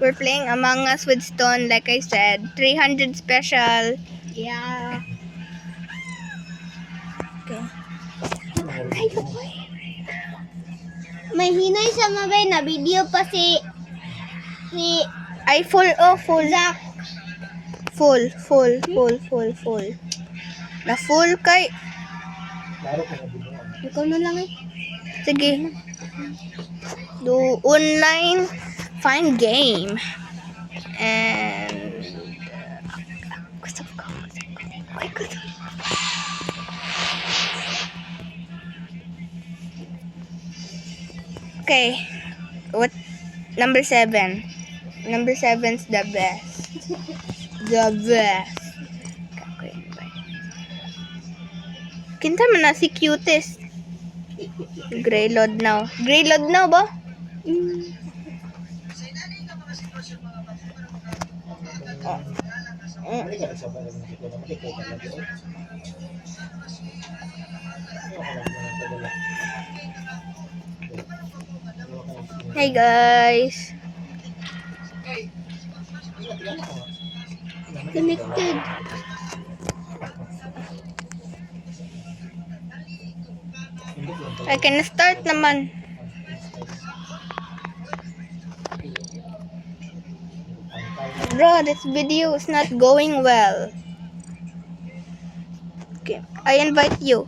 We're playing Among Us with Stone, like I said. 300 special. Yeah. Okay. May hinay sa mabay na video pa si Ay, full. Oh, full. Zach. Full. Na full kay. Ikaw na lang eh. Sige. Do online. Find game. And... gusto ko. Okay. What? Number 7. Number 7's the best. The best. Kinta man na si cutest. Greylord now. Greylord now ba? Hey guys. Connected. I can start naman. Bro, this video is not going well. Okay, I invite you.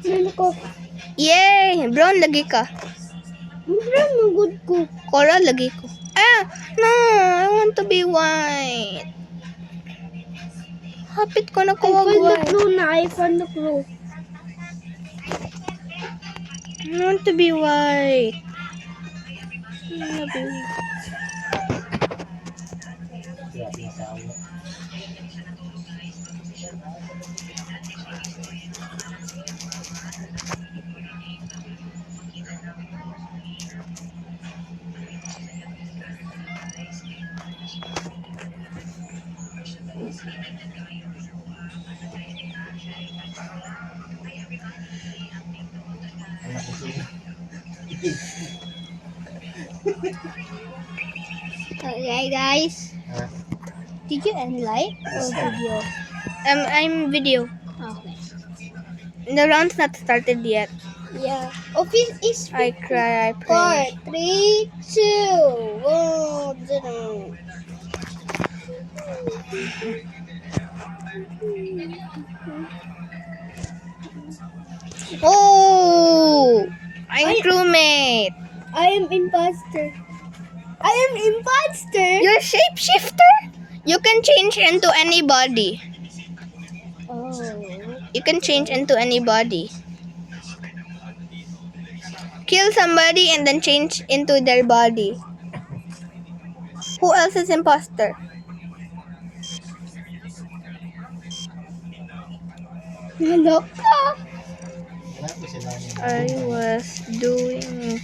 Ano ko? Yay! Brown lagi ka. Mura good ko. Cora lagi ko. Ah! No! I want to be white. Hapit ko na I found the white. clue na. I found the clue. I want to be white. Okay guys. Did you end live or video? I'm video. Okay. The round's not started yet. Yeah. Office is I cry, I 4, pray. 3, 2, 1, 0. Oh! I'm crewmate. I am imposter. I am imposter. You're shapeshifter? You can change into anybody. Oh. You can change into anybody. Kill somebody and then change into their body. Who else is imposter? Hello. I was doing...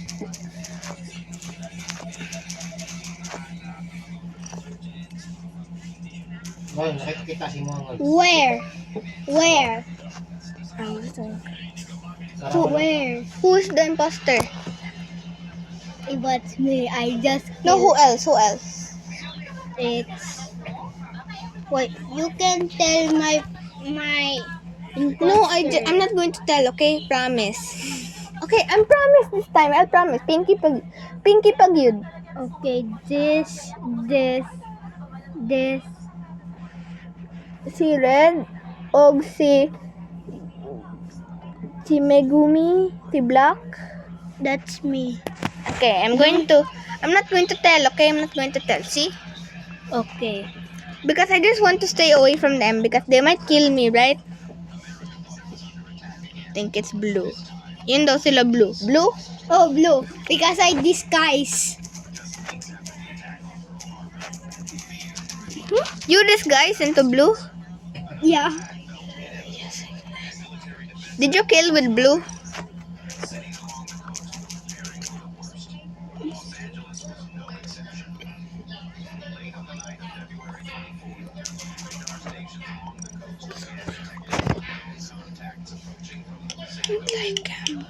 Where? Where? Where? Who's the imposter? It was me. I just No, who else? Who else? It's wait. You can tell my. No, I'm not going to tell, okay? Promise. Okay, I'm promise this time. I'll promise. Pinky pag yun. Okay. This. Si Red og si Megumi, si Black. That's me. Okay, I'm not going to tell, okay? I'm not going to tell. See? Okay. Because I just want to stay away from them because they might kill me, right? I think it's blue. Yun daw sila blue. Blue? Oh, blue. Because I disguise. You disguise into blue? Yeah. Did you kill with blue? like him.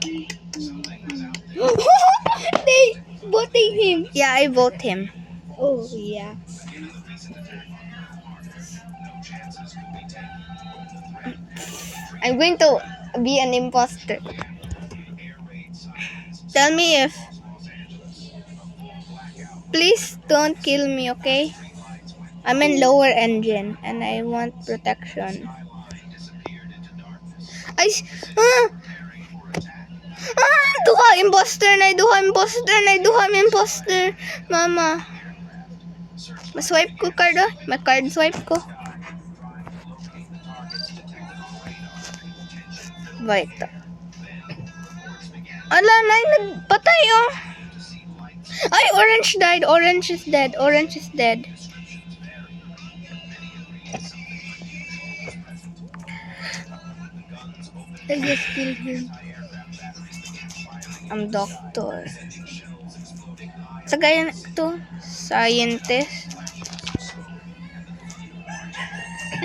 They voting him. Yeah, I vote him. Oh yeah. I'm going to be an imposter. Tell me if. Please don't kill me, okay? I'm in lower engine and I want protection. Ay, ah! Ah! Duha imposter na, duha imposter na, duha imposter. Mama. Maswipe ko card, oh. May card swipe ko. Wait. Ala, na, nagpatay, oh. Ay, orange died. Orange is dead. Orange is dead. I just killed him. I'm doctor. Sa gaya to, scientist.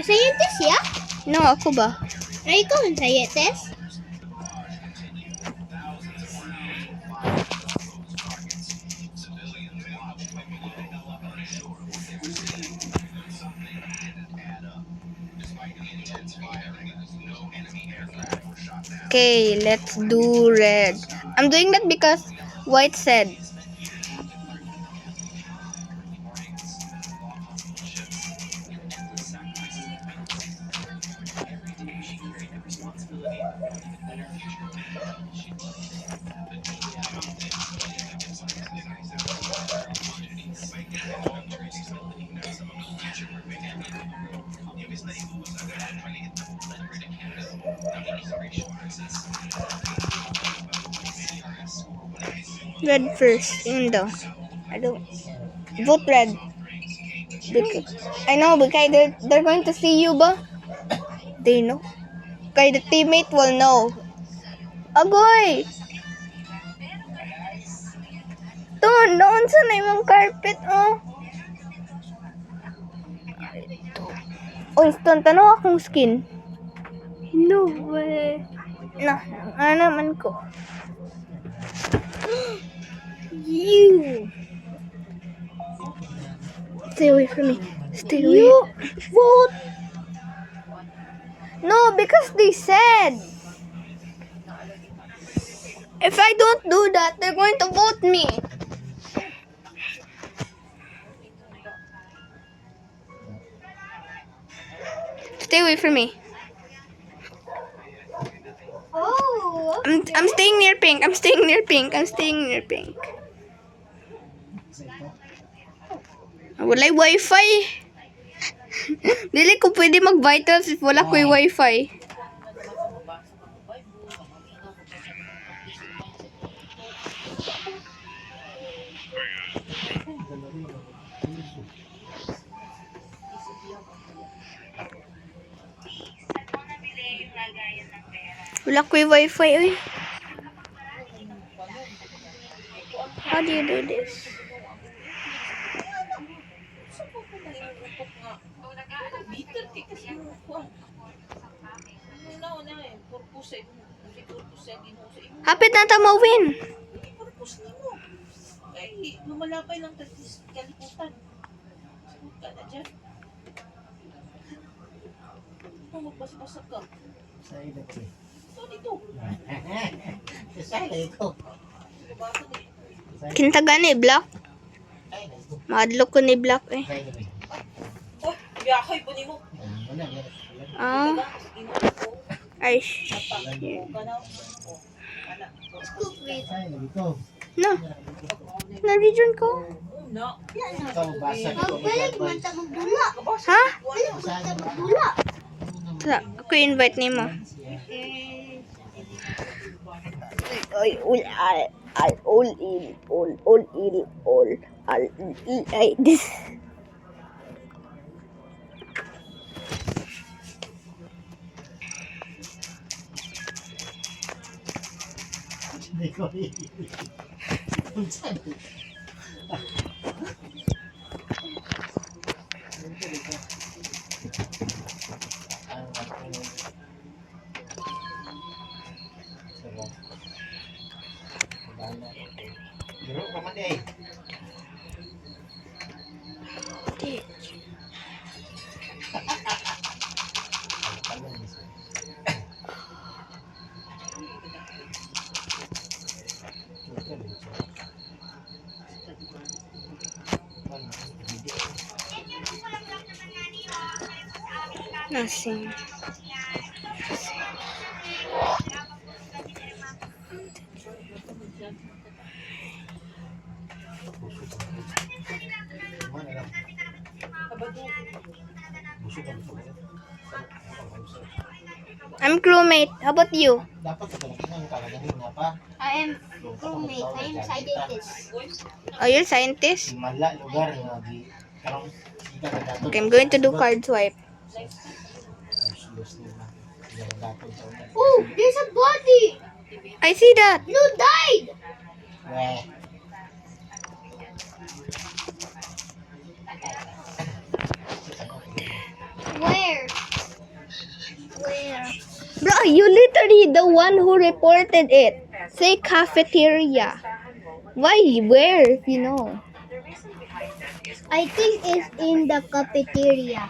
Scientist ya? No, ako ba? Ay, ikaw ang scientist? Okay, let's do red. I'm doing that because white said. Red first. Yun daw. I don't vote red. Because, I know, because they're going to see you ba? They know. Kaya the teammate will know. Agoy! Doon sa na yung carpet, oh. Oy, stone, tanong akong skin. No way. Na, naman ko. You. Stay away from me. Stay away. You vote. No, because they said. If I don't do that, they're going to vote me. Stay away from me. Oh. I'm staying near pink. I'm staying near pink. I'm staying near pink. Wala'y wifi. Dili ko pwede mag-vitals if wala ko'y wifi. Wala ko'y wifi, oy. How do you do this? Hapit na ta mawin. Ay, lumalapay lang kaliputan. Sagot ka na dyan. Ito, magbasbasag ka. Ito, dito. Lumabasag eh. Kintaga ni block. Madlok ko ni block eh. Oh, biyakay po ni mo. Ah, Ino ko. ay Napakito ka na. Oh, anak. No. Na-region ko. Oh, no. Magbalik man ta magdula. Ha? Balik man ta magdula. Ako invite ni mo. Ay, this. Nothing. I'm crewmate. How about you? I am crewmate. I am scientist. Oh, you're a scientist? Himala lugar nga di karong sika na dato. Okay, I'm going to do card swipe. Useless nila. Sika na dato sa una. Oh, there's a body. I see that. You died. Weh, Where? Where? Bro, you literally the one who reported it. Say cafeteria. Why? Where? If you know. I think it's in the cafeteria.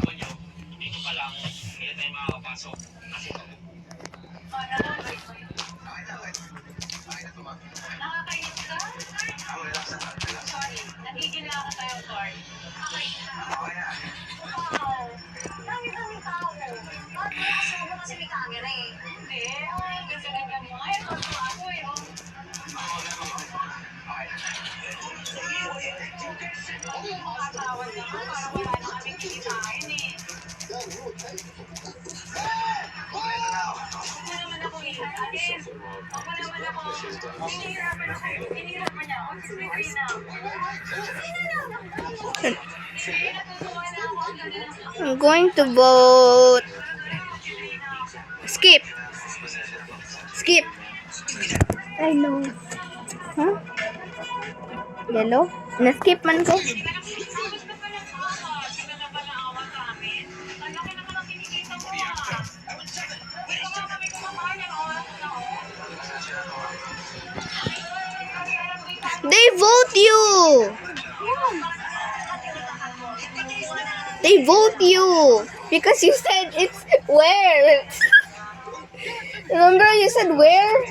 I'm going to vote. Skip. Skip. I know. Huh? Yellow? Na-skip man ko. They vote you! They vote you! Because you said it's where? Remember you said where?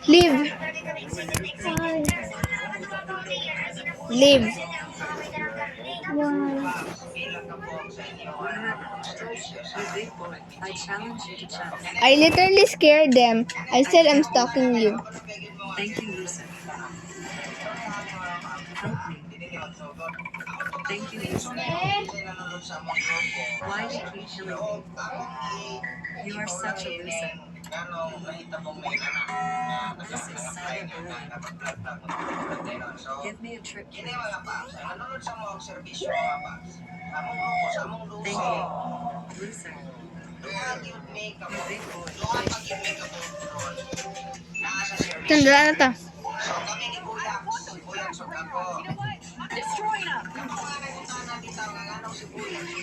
Leave. Leave. I challenge you to chat. I literally scared them. I said I'm stalking you. Thank you, Lucy. Help me. Thank you, Lucy. Why do you keep killing me? You are such a Lucy. This is sad boy. Give me a trick, please. Thank you, Lucy. You big boy. Tanda na to.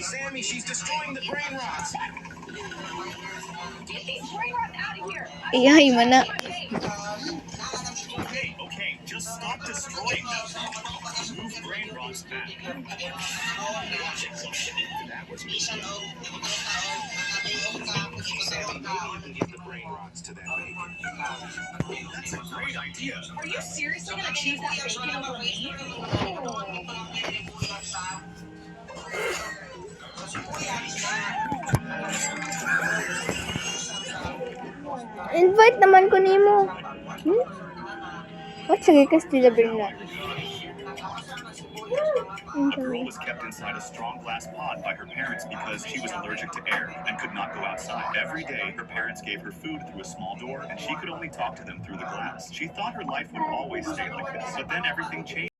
Sammy, she's destroying the brain rots. Iyahay mo na. Okay, just stop destroying them. Move brain rots back. That was me. Maybe you can give the brain rots to that baby. That's a great idea. Are you seriously gonna choose that bacon over me? Invite naman ko nimo. What sige ka still bring na? A girl was kept inside a strong glass pod by her parents because she was allergic to air and could not go outside. Every day, her parents gave her food through a small door, and she could only talk to them through the glass. She thought her life would always stay like this, but then everything changed.